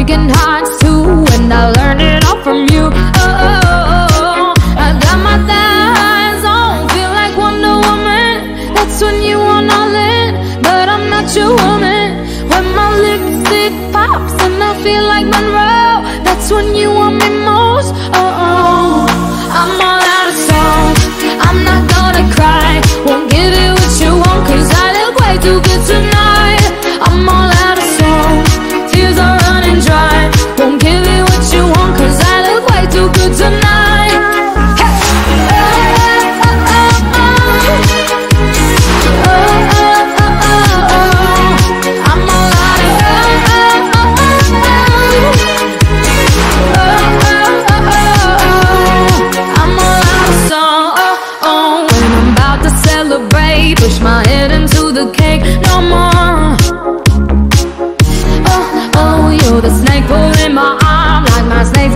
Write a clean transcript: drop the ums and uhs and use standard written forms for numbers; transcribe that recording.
breaking hearts too, and I learned it all from you. Oh, I got my thighs on, feel like Wonder Woman. That's when you want all in, but I'm not your woman. When my lipstick pops and I feel like Monroe, that's when you want me most. Oh, I'm all out of songs, I'm not gonna cry. Won't give it what you want, cause I look way too good tonight. I'm all out of songs, tears are running dry. Won't give it what you want, cause I look way too good tonight. Push my head into the cake, no more. Oh, oh, you're the snake pulling my arm, like my snake's